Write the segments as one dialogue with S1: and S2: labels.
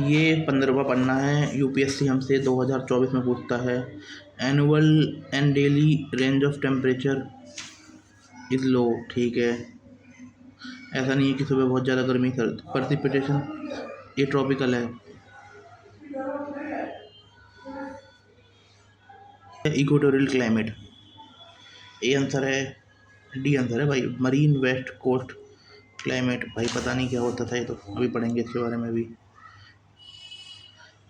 S1: ये 15वां पन्ना है। यूपीएससी हमसे 2024 में पूछता है। Annual and daily range of temperature is low. ठीक है, ऐसा नहीं है कि सुबह बहुत ज़्यादा गर्मी सर्द। प्रेसिपिटेशन ये ट्रॉपिकल है। इक्वेटोरियल क्लाइमेट ए आंसर है। डी आंसर है भाई, मरीन वेस्ट कोस्ट क्लाइमेट। भाई पता नहीं क्या होता था, ये तो अभी पढ़ेंगे इसके बारे में भी।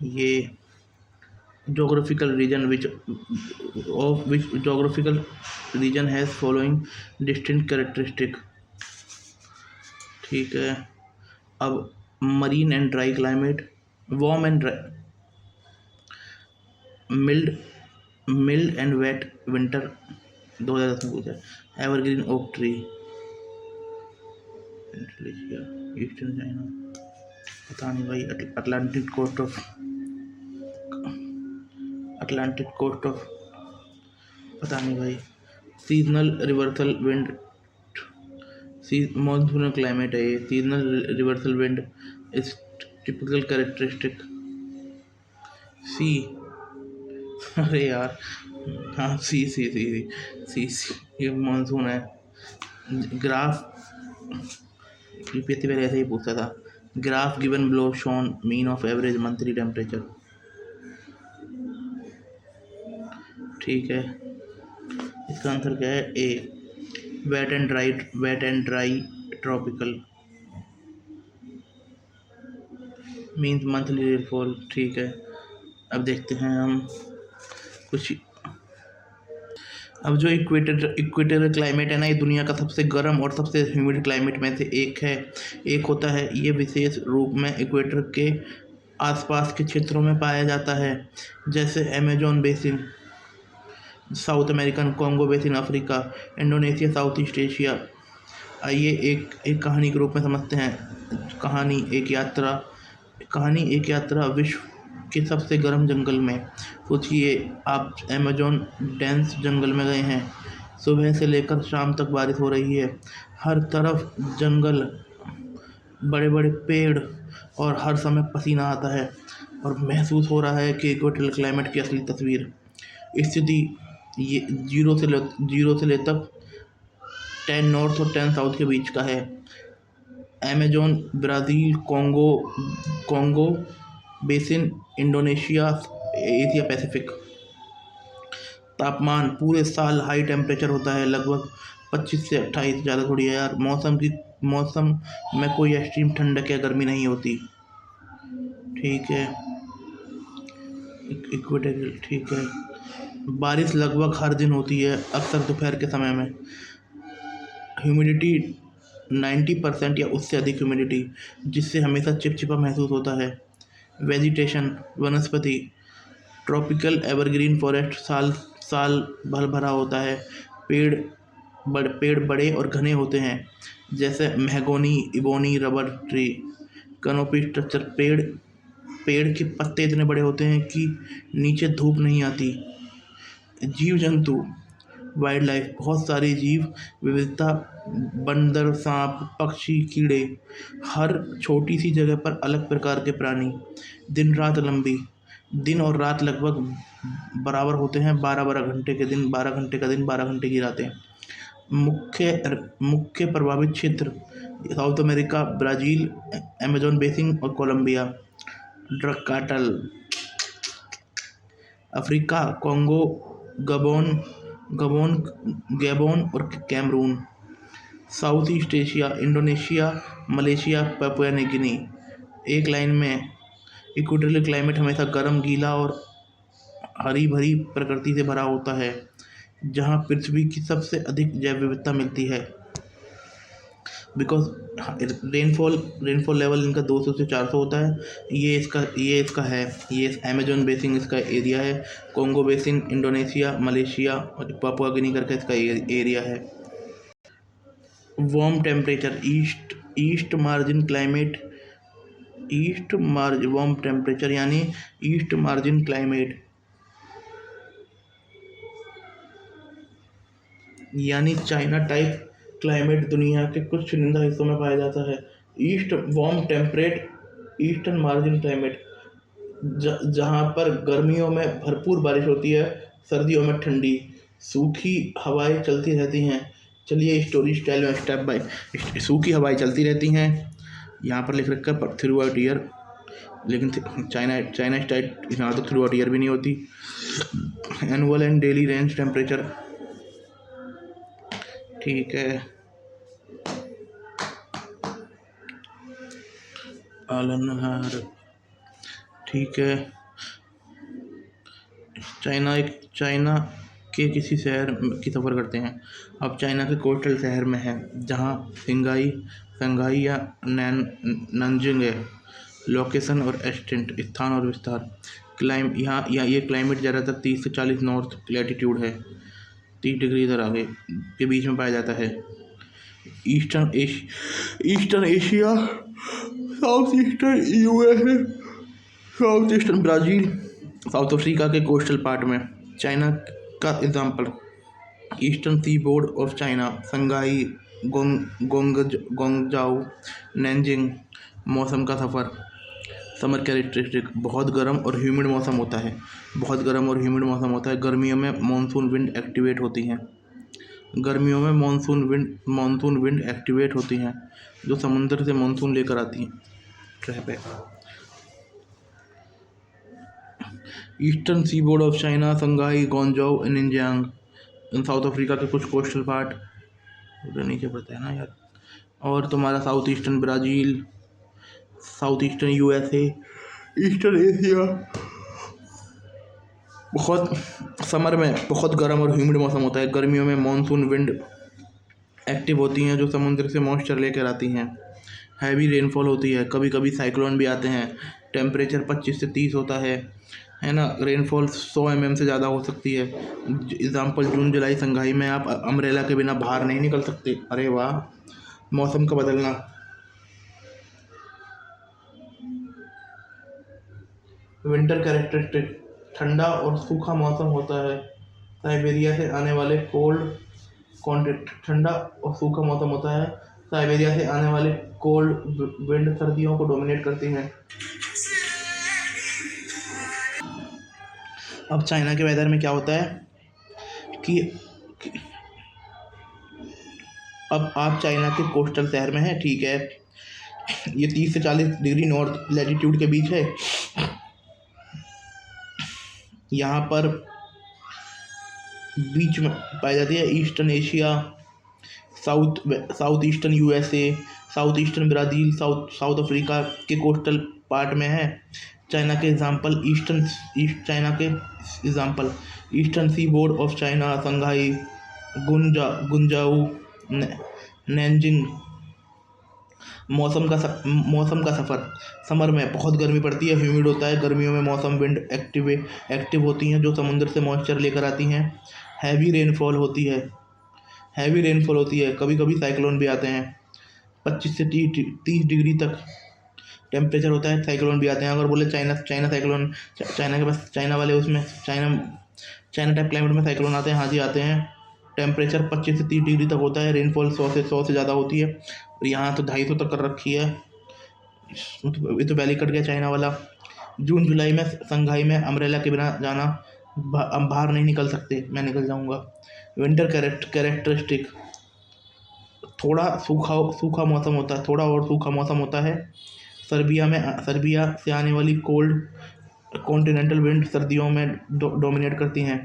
S1: ये geographical region which geographical region has following distinct characteristic. ठीक है, अब marine and dry climate, warm and mild mild and wet winter 2010 में पूछा है। Evergreen oak tree, eastern China, पता नहीं भाई। अटलांटिक कोस्ट ऑफ, पता नहीं भाई। Seasonal reversal wind, monsoonal climate है ये। Seasonal reversal wind is typical characteristic. See, अरे यार, हाँ सी सी सी सी सी ये मानसून है। ग्राफ, यूपीएससी पहले ऐसे ही पूछता था। Graph given below shown mean of average monthly temperature. ठीक है, इसका आंसर क्या है? A, wet and dry tropical means monthly rainfall. ठीक है, अब देखते हैं हम कुछ। अब जो इक्वेटर क्लाइमेट है ना, ये दुनिया का सबसे गर्म और सबसे ह्यूमिड क्लाइमेट में से एक है। एक होता है, ये विशेष रूप में इक्वेटर के आसपास के क्षेत्रों में पाया जाता है, जैसे Amazon basin, south American Congo basin, Africa, Indonesia, south East Asia. आइए एक कहानी के रूप में समझते हैं। कहानी एक यात्रा विश्व के सबसे गर्म जंगल में। सोचिए, आप अमेजोन डेंस जंगल में गए हैं। सुबह से लेकर शाम तक बारिश हो रही है। हर तरफ जंगल, बड़े बड़े पेड़, और हर समय पसीना आता है और महसूस हो रहा है कि इक्वेटोरियल क्लाइमेट की असली तस्वीर। स्थिति ये जीरो से ले तक 10 नॉर्थ और 10 साउथ के बीच का है। Amazon, Brazil, Congo basin, Indonesia, Asia Pacific. तापमान पूरे साल हाई टेम्परेचर होता है, लगभग 25 से 28। ज़्यादा थोड़ी है यार। मौसम में कोई एक्सट्रीम ठंडक या गर्मी नहीं होती। ठीक है, इक्वेटोरियल। ठीक है, बारिश लगभग हर दिन होती है, अक्सर दोपहर के समय में। ह्यूमिडिटी 90% या उससे अधिक ह्यूमिडिटी, जिससे हमेशा चिपचिपा महसूस होता है। वेजिटेशन, वनस्पति, ट्रॉपिकल एवरग्रीन फॉरेस्ट साल साल भर भरा होता है। पेड़ बड़े और घने होते हैं, जैसे mahogany, ebony, rubber tree. Canopy structure, पेड़ के पत्ते इतने बड़े होते हैं कि नीचे धूप नहीं आती। जीव जंतु, वाइल्ड लाइफ, बहुत सारी जीव विविधता, बंदर, सांप, पक्षी, कीड़े, हर छोटी सी जगह पर अलग प्रकार के प्राणी। दिन रात लंबी, दिन और रात लगभग बराबर होते हैं। 12-12 घंटे के दिन, 12 घंटे का दिन, 12 घंटे की रातें। मुख्य प्रभावित क्षेत्र South America, Brazil, Amazon basin और Colombia. Drug cartel, Africa, Congo, Gabon Gabon Gabon और Cameroon. South East Asia, Indonesia, Malaysia, Papua New Guinea. एक लाइन में, इक्वेटोरियल क्लाइमेट हमेशा गर्म, गीला और हरी भरी प्रकृति से भरा होता है, जहाँ पृथ्वी की सबसे अधिक जैव विविधता मिलती है। बिकॉज रेनफॉल लेवल इनका 200 से 400 होता है। ये इसका है। ये अमेजोन बेसिन इसका एरिया है। कॉन्गो बेसिन इंडोनेशिया, मलेशिया और पापुआ गिनी करके इसका एरिया है। Warm temperature, east margin climate, warm temperature यानी ईस्ट मार्जिन क्लाइमेट, यानी चाइना टाइप क्लाइमेट दुनिया के कुछ चुनिंदा हिस्सों में पाया जाता है। East warm temperate eastern margin climate, जहाँ पर गर्मियों में भरपूर बारिश होती है, सर्दियों में ठंडी सूखी हवाएं चलती रहती हैं। चलिए स्टोरी स्टाइल में स्टेप बाय, सूखी हवाएं चलती रहती हैं। यहाँ पर लिख रखा है थ्रू आउट ईयर, लेकिन चाइना स्टाइल यहाँ तो थ्रू आउट ईयर भी नहीं होती। Annual and daily range temperature, ठीक है। आलनहार, ठीक है। चाइना के किसी शहर की सफ़र करते हैं। अब चाइना के कोस्टल शहर में है, जहाँ संघाई या नंजिंग है। लोकेशन और एक्सटेंट, स्थान और विस्तार। यहाँ ये क्लाइमेट ज़्यादातर 30 से 40 नॉर्थ लैटिट्यूड है, 30 डिग्री इधर आगे के बीच में पाया जाता है। Eastern Asia, south eastern USA, south eastern Brazil, South Africa के कोस्टल पार्ट में। चाइना का example, eastern seaboard of China, Shanghai, Guangzhou, Nanjing. मौसम का सफ़र, समर कैरेक्टरिस्टिक, बहुत गर्म और ह्यूमिड मौसम होता है। बहुत गर्म और ह्यूमिड मौसम होता है। गर्मियों में मानसून विंड एक्टिवेट होती हैं। गर्मियों में मानसून विंड एक्टिवेट होती हैं, जो समुद्र से मानसून लेकर आती हैं। Eastern seaboard of China, Shanghai, Guangzhou, Nanjing. South Africa के कुछ कोस्टल पार्ट नीचे पड़ता है ना यार। और तुम्हारा south eastern Brazil, south eastern USA, eastern Asia. बहुत समर में बहुत गर्म और ह्यूमिड मौसम होता है। गर्मियों में मानसून विंड एक्टिव होती हैं, जो समुद्र से मॉइस्चर लेकर आती हैं। हैवी रेनफॉल होती है, कभी कभी साइक्लोन भी आते हैं। टेम्परेचर 25 से 30 होता है ना। रेनफॉल 100 mm से ज़्यादा हो सकती है। एग्जाम्पल, जून जुलाई संघाई में आप अम्ब्रेला के बिना बाहर नहीं निकल सकते। अरे वाह, मौसम का बदलना। विंटर कैरेक्टरिस्टिक, ठंडा और सूखा मौसम होता है। साइबेरिया से आने वाले ठंडा और सूखा मौसम होता है। साइबेरिया से आने वाले कोल्ड विंड सर्दियों को डोमिनेट करती हैं। अब चाइना के वेदर में क्या होता है कि अब आप चाइना के कोस्टल शहर में हैं, ठीक है। ये 30 से 40 डिग्री नॉर्थ लैटिट्यूड के बीच है। यहाँ पर बीच में पाई जाती है eastern Asia, south eastern USA, south eastern Brazil, South Africa के कोस्टल पार्ट में है। चाइना के example, eastern seaboard of China, Shanghai, Guangzhou, Nanjing. मौसम का सफ़र, समर में बहुत गर्मी पड़ती है, ह्यूमिड होता है। गर्मियों में मौसम विंड एक्टिव होती हैं, जो समुद्र से मॉइस्चर लेकर आती हैं। हैवी रेनफॉल होती है, कभी कभी साइक्लोन भी आते हैं। 25 से 30 डिग्री तक टेम्परेचर होता है, साइक्लोन भी आते हैं। अगर बोले चाइना साइक्लोन, चाइना के पास, चाइना वाले उसमें चाइना टाइप क्लाइमेट में साइक्लोन आते हैं। हाँ जी, आते हैं। टेम्परेचर 25 से 30 डिग्री तक होता है। रेनफॉल 100 से ज़्यादा होती है, और यहाँ तो 250 तक कर रखी है। ये तो पहले कट गया चाइना वाला। जून जुलाई में संघाई में अम्ब्रेला के बिना जाना, बाहर नहीं निकल सकते, मैं निकल जाऊँगा। विंटर कैरेक्टरिस्टिक, थोड़ा सूखा मौसम होता है, थोड़ा और सूखा मौसम होता है। सर्बिया से आने वाली कोल्ड कॉन्टिनेंटल विंड सर्दियों में डोमिनेट करती हैं।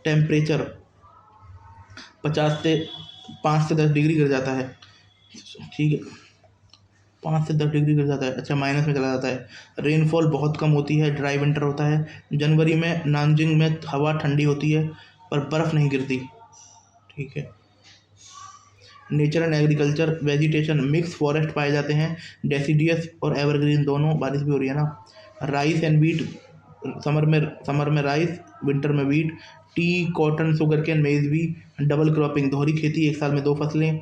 S1: टेम्परेचर 5 से 10 डिग्री गिर जाता है, ठीक है। 5 से 10 डिग्री गिर जाता है, अच्छा, माइनस में चला जाता है। रेनफॉल बहुत कम होती है, ड्राई विंटर होता है। जनवरी में नानजिंग में हवा ठंडी होती है, पर बर्फ़ नहीं गिरती, ठीक है। Nature and agriculture, vegetation, mix forest पाए जाते हैं। डेसिडियस और एवरग्रीन दोनों, बारिश भी हो रही है ना। राइस एंड वीट, समर में राइस, विंटर में wheat. Tea, cotton, sugar cane, maize भी। डबल क्रॉपिंग, दोहरी खेती, एक साल में 2 फसलें।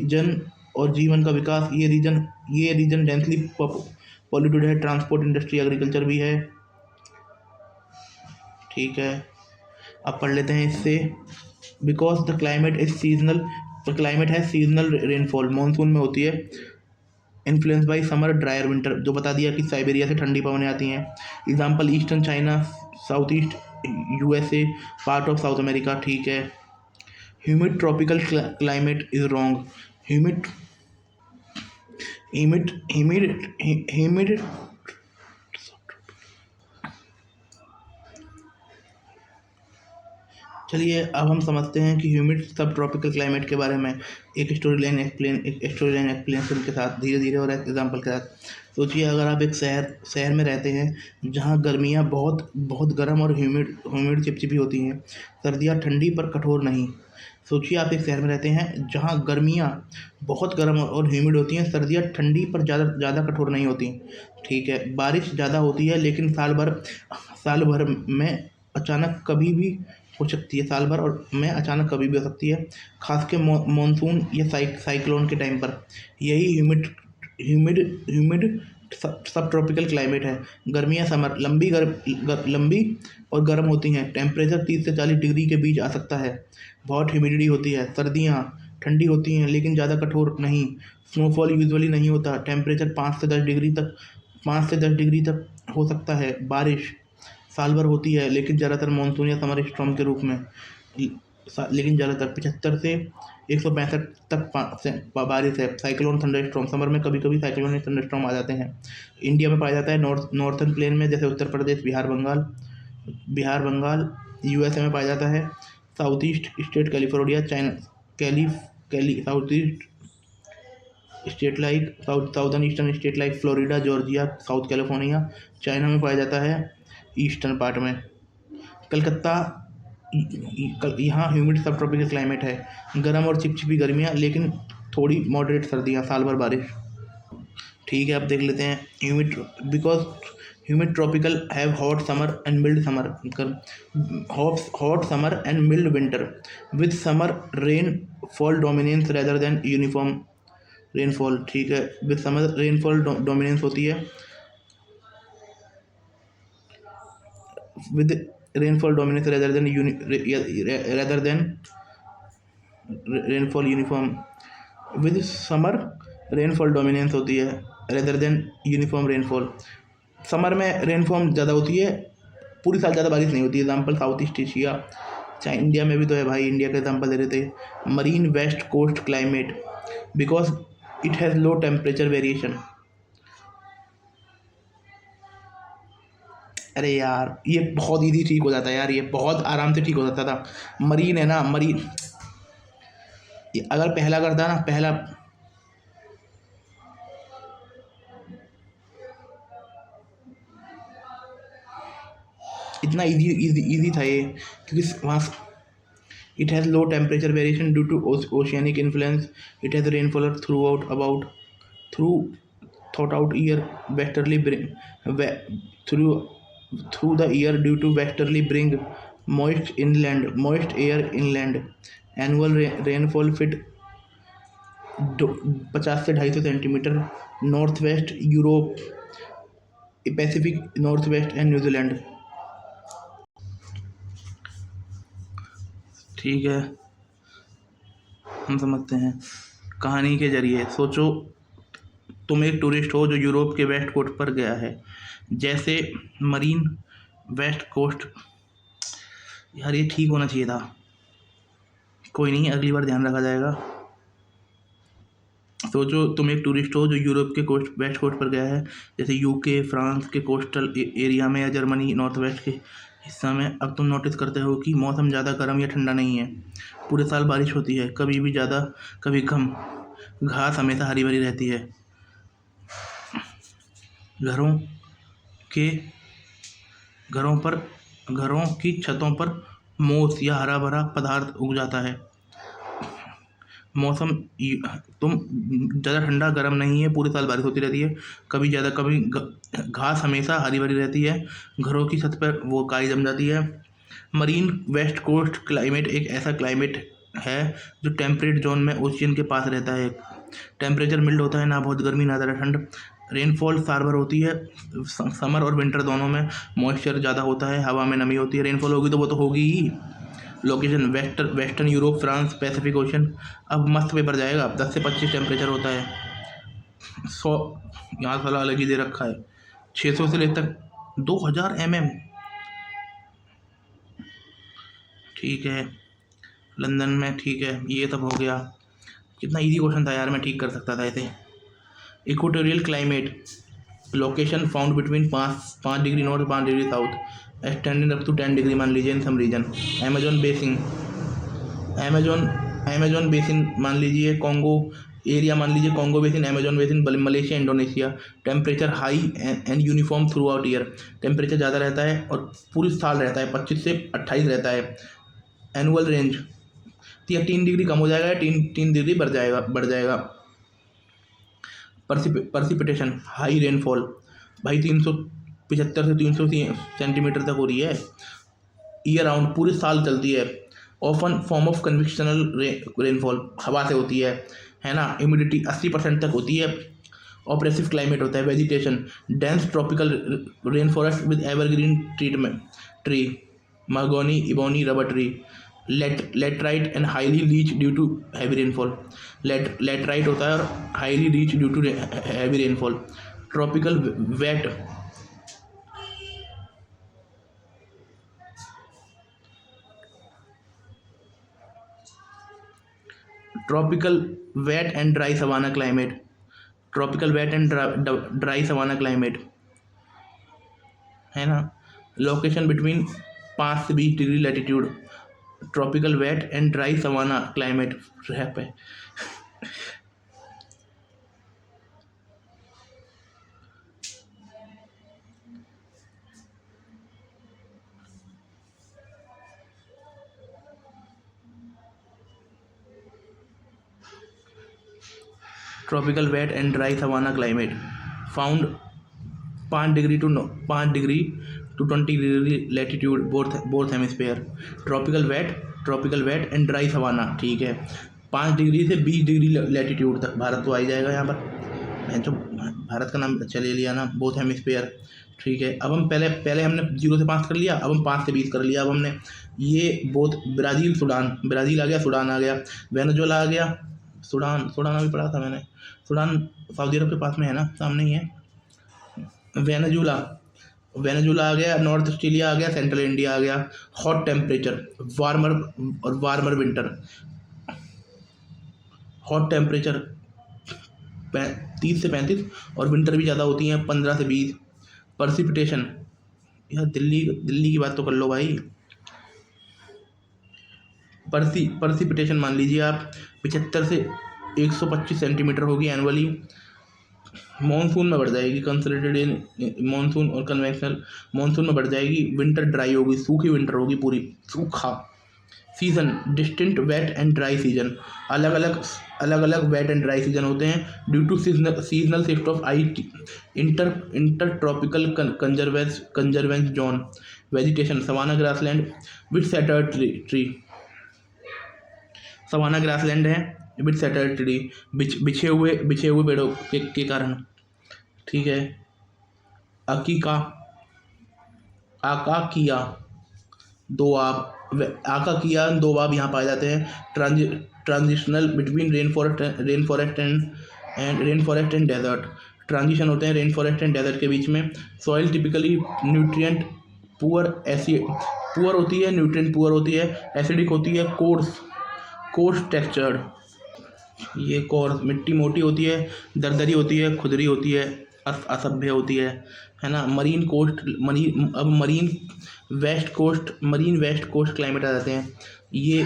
S1: जन और जीवन का विकास, ये रीजन डेंसली पॉल्यूटेड है। ट्रांसपोर्ट, इंडस्ट्री, एग्रीकल्चर भी है, ठीक है। अब पढ़ लेते हैं इससे। Because the climate is seasonal, the climate है सीजनल रेनफॉल, मानसून में होती है। Influence by summer dryer winter, जो बता दिया कि साइबेरिया से ठंडी पवनें आती हैं। Example eastern China, south east USA, part of south America, ठीक है। Humid tropical climate is wrong. Humid humid humid humid चलिए अब हम समझते हैं कि ह्यूमिड सब ट्रॉपिकल क्लाइमेट के बारे में एक स्टोरी लाइन एक्सप्लेनेशन के साथ, धीरे धीरे और एग्जांपल के साथ। सोचिए अगर आप एक शहर में रहते हैं जहां गर्मियां बहुत बहुत गर्म और ह्यूमिड चिपचिपी होती हैं, सर्दियां ठंडी पर कठोर नहीं। सोचिए आप एक शहर में रहते हैं जहां गर्मियां बहुत गर्म और ह्यूमिड होती हैं, सर्दियां ठंडी पर ज़्यादा कठोर नहीं होती, ठीक है। बारिश ज़्यादा होती है लेकिन साल भर में अचानक कभी भी हो सकती है, साल भर और में अचानक कभी भी हो सकती है, खास के मानसून या साइक्लोन के टाइम पर। यही ह्यूमिड सब ट्रॉपिकल क्लाइमेट है। गर्मियाँ समर लंबी और गर्म होती हैं, टेम्परेचर 30 से 40 डिग्री के बीच आ सकता है, बहुत ह्यूमिडिटी होती है। सर्दियाँ ठंडी होती हैं लेकिन ज़्यादा कठोर नहीं, स्नोफॉल यूजुअली नहीं होता, टेम्परेचर 5 से 10 डिग्री तक हो सकता है। बारिश साल भर होती है लेकिन ज़्यादातर मानसून या समर स्टॉर्म के रूप में, लेकिन ज़्यादातर 75 से 165 तक बारिश है। साइक्लोन थंडरस्टॉर्म, समर में कभी कभी साइक्लोन या थंडरस्टॉर्म आ जाते हैं। इंडिया में पाया जाता है नॉर्थर्न प्लेन में, जैसे उत्तर प्रदेश, बिहार बंगाल। यूएसए में पाया जाता है south east state California, China south east state like southern eastern state like Florida, Georgia, south California. China में पाया जाता है ईस्टर्न पार्ट में। कलकत्ता, यहाँ ह्यूमिड सब ट्रॉपिकल क्लाइमेट है, गर्म और चिपचिपी गर्मियाँ लेकिन थोड़ी मॉडरेट सर्दियाँ, साल भर बारिश, ठीक है। अब देख लेते हैं humid tropical have hot summer and mild winter with summer rainfall dominance rather than uniform rainfall, ठीक है। विद समर रेनफॉल डोमिनेंस होती है, with rainfall dominance rather than rainfall uniform, with summer rainfall dominance होती है rather than uniform rainfall। Summer में rainfall ज़्यादा होती है, पूरी साल ज़्यादा बारिश नहीं होती। एग्जाम्पल साउथ ईस्ट एशिया, चाहे इंडिया में भी तो है भाई, इंडिया का एग्जाम्पल दे रहे थे। Marine west coast climate because it has low temperature variation. अरे यार ये बहुत इजी ठीक हो जाता है यार, ये बहुत आराम से ठीक हो जाता था। मरीन है ना, मरीन अगर पहला करता ना, पहला इतना इजी था ये, क्योंकि वहाँ it has low temperature variation due to oceanic influence, it has rainfall throughout year, through the year due to westerly bring moist air inland। annual rainfall fit 50 से 250 centimetre, north west Europe, Pacific north waste and New Zealand, ठीक है। हम समझते हैं कहानी के जरिए। सोचो तुम एक टूरिस्ट हो जो यूरोप के वेस्ट कोस्ट पर गया है, जैसे मरीन वेस्ट कोस्ट, यार ये ठीक होना चाहिए था, कोई नहीं, अगली बार ध्यान रखा जाएगा। सोचो तुम एक टूरिस्ट हो जो यूरोप के वेस्ट कोस्ट पर गया है, जैसे यूके, फ्रांस के कोस्टल एरिया में, या जर्मनी नॉर्थ वेस्ट के हिस्सा में। अब तुम नोटिस करते हो कि मौसम ज़्यादा गर्म या ठंडा नहीं है, पूरे साल बारिश होती है, कभी भी ज़्यादा कभी कम, घास हमेशा हरी भरी रहती है, घरों की छतों पर मोस या हरा भरा पदार्थ उग जाता है। मौसम तुम ज़्यादा ठंडा गर्म नहीं है, पूरे साल बारिश होती रहती है, कभी ज़्यादा कभी घास हमेशा हरी भरी रहती है, घरों की छत पर वो काई जम जाती है। मरीन वेस्ट कोस्ट क्लाइमेट एक ऐसा क्लाइमेट है जो टेम्परेट जोन में ओशियन के पास रहता है। टेम्परेचर मिल्ड होता है, ना बहुत गर्मी ना ज़्यादा ठंड। रेनफॉल साल भर होती है, समर और विंटर दोनों में मॉइस्चर ज़्यादा होता है, हवा में नमी होती है। रेनफॉल होगी तो वो तो होगी ही। Location western Europe, France, Pacific Ocean. अब मस्त पेपर जाएगा, 10 से 25 टेम्परेचर होता है। 100, यहाँ साला अलग ही दे रखा है, 600 से लेकर 2000 mm। ठीक है, लंदन में, ठीक है, ये सब हो गया। कितना इजी क्वेश्चन था यार, मैं ठीक कर सकता था ऐसे। Equatorial climate, location found between 5 degree north 5 degree south, extended up to 10 degree मान लीजिए in some region. Amazon basin, Amazon basin मान लीजिए, कॉन्गो एरिया मान लीजिए, Congo basin, Amazon basin, Malaysia, Indonesia. Temperature high and uniform throughout year, temperature ज़्यादा रहता है और पूरे साल रहता है, 25 से 28 रहता है। एनुअल रेंज, या 3 डिग्री कम हो जाएगा या 3 डिग्री बढ़ जाएगा। परसिपिटेशन, हाई रेनफॉल, भाई 375 से 300 सेंटीमीटर तक हो रही है, ईयर राउंड, पूरे साल चलती है। Often form of convectional rainfall, हवा से होती है ना। ह्यूमिडिटी 80% तक होती है। ऑप्रेसिव क्लाइमेट होता है। Vegetation, dense tropical rain forest with evergreen tree, mahogany, ebony, rubber tree. Laterite and highly rich due to heavy rainfall, laterite होता है और highly rich due to heavy rainfall. Tropical wet, and dry savanna climate, tropical wet and dry savanna climate, है ना। Location between 5 से 20 degree latitude, tropical wet and dry savanna climate पे। Tropical wet and dry savanna climate found 5 degree to 20 degree latitude both hemisphere. Tropical wet and dry savanna, ठीक है, 5 degree से 20 degree latitude तक भारत तो आ ही जाएगा यहाँ पर। मैं तो भारत का नाम चले लिया ना, बोथ हेमिस्फेयर, ठीक है। अब हम पहले हमने 0 से 5 कर लिया, अब हम 5 से 20 कर लिया। अब हमने ये बोथ ब्राज़ील आ गया, सूडान आ गया, वेनेजुएला आ गया, सूडान अभी पढ़ा था मैंने, सूडान सऊदी अरब के पास में है ना, सामने ही है। वेनेजुएला आ गया, नॉर्थ ऑस्ट्रेलिया आ गया, सेंट्रल इंडिया आ गया। Hot temperature, warmer winter, hot temperature 30 से 35 और विंटर भी ज़्यादा होती हैं 15 से 20। परसिपिटेशन, यार दिल्ली की बात तो कर लो भाई। परसिपिटेशन मान लीजिए आप 75 से 125 सेंटीमीटर होगी एनुअली। मानसून में बढ़ जाएगी, कंसोलिडेटेड मानसून और कन्वेंशनल मानसून में बढ़ जाएगी। विंटर ड्राई होगी, सूखी विंटर होगी, पूरी सूखा। Season, distinct wet and dry season, अलग अलग वेट एंड ड्राई सीजन होते हैं due to seasonal shift of inter tropical convergence zone. Vegetation, savanna grassland with scattered tree, savanna grassland है विद सेटर्ड ट्री, बिछे हुए पेड़ों के कारण, ठीक है। आकाकिया दोआब यहाँ पाए जाते हैं। Transitional between rainforest and desert, transition होते हैं रेन फॉरेस्ट एंड डेजर्ट के बीच में। सॉइल टिपिकली न्यूट्रिएंट पुअर होती है, न्यूट्रिएंट पुअर होती है, एसिडिक होती है, कोर्स टेक्सचर्ड, ये कोर्स, मिट्टी मोटी होती है, दरदरी होती है, खुदरी होती है, असभ्य होती है ना। मरीन वेस्ट कोस्ट क्लाइमेट आ जाते हैं। ये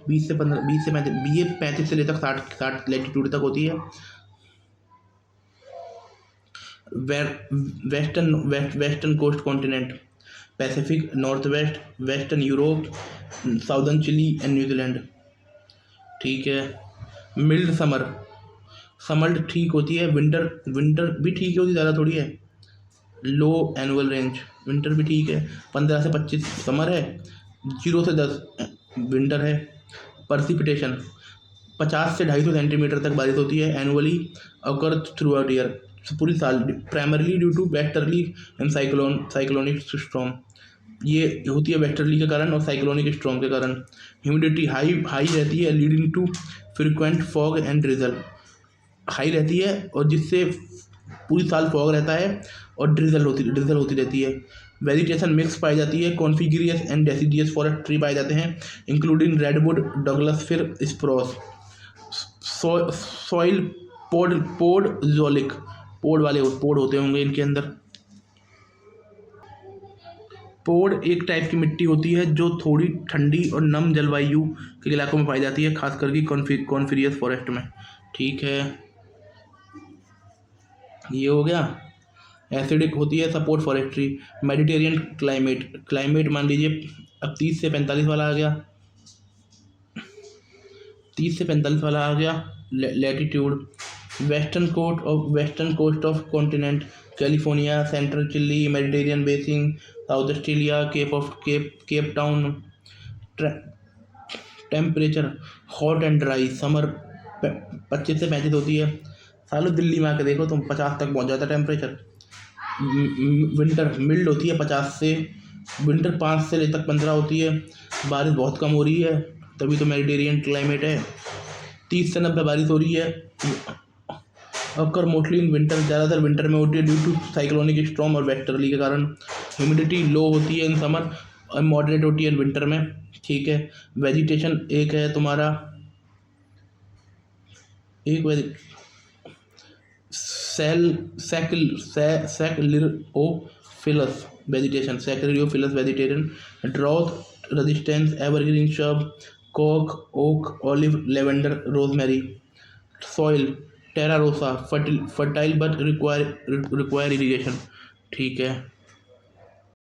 S1: 20 से 35, ये 35 से लेकर 60 लैटिट्यूड तक होती है। Western coast continent, Pacific, north west, western Europe, southern Chile and New Zealand, ठीक है। मिल्ड समर ठीक होती है, विंटर भी ठीक होती, ज़्यादा थोड़ी है। लो एनुअल रेंज, विंटर भी ठीक है, 15 से 25 समर है, 0 से 10 विंटर है। परसिपिटेशन, 50 से 250 सेंटीमीटर तक बारिश होती है annually, occur throughout year, पूरी साल, primarily due to westerly and cyclonic storm, ये होती है वेस्टर्ली के कारण और साइक्लोनिक स्टॉर्म के कारण। ह्यूमिडिटी हाई रहती है, leading to frequent fog and drizzle, high रहती है और जिससे पूरी साल फॉग रहता है और ड्रिजल होती रहती है। वेजिटेशन मिक्स पाई जाती है, कॉन्फिग्रियस एंड डेसिडियस फॉरेस्ट ट्री पाए जाते हैं इंक्लूडिंग रेडवुड, डगलस फिर, स्प्रूस। सॉइल पोडजोलिक, पोड होते होंगे इनके अंदर। पोड एक टाइप की मिट्टी होती है जो थोड़ी ठंडी और नम जलवायु के इलाकों में पाई जाती है, खास करके कॉन्फिरियस फॉरेस्ट में। ठीक है, ये हो गया। एसिडिक होती है सपोर्ट फॉरेस्ट्री। मेडिटेरियन क्लाइमेट मान लीजिए अब 30 से 45 वाला आ गया, 30 से 45 वाला आ गया latitude. Western coast of continent, California, central Chile, Mediterranean basin, south Australia, Cape Town. Temperature hot and dry, summer 25 से 35 होती है। सालों दिल्ली में आके देखो तुम, 50 तक पहुंच जाता है टेम्परेचर। विंटर मिल्ड होती है 50 से, विंटर 5 से ले तक 15 होती है। बारिश बहुत कम हो रही है, तभी तो मेडिटेरियन क्लाइमेट है। 30 से 90 बारिश हो रही है। अक्कर मोस्टली इन विंटर, ज़्यादातर विंटर में होती है ड्यू टू साइक्लोनिक स्टॉर्म और वेस्टर्ली के कारण। ह्यूमिडिटी लो होती है इन समर और मॉडरेट होती है इन विंटर में। ठीक है, वेजिटेशन एक है तुम्हारा, एक sclerophyllous vegetarian, drought resistance evergreen shrub, oak, olive, lavender, rosemary. Soil terra rossa, fertile but require irrigation. ठीक है।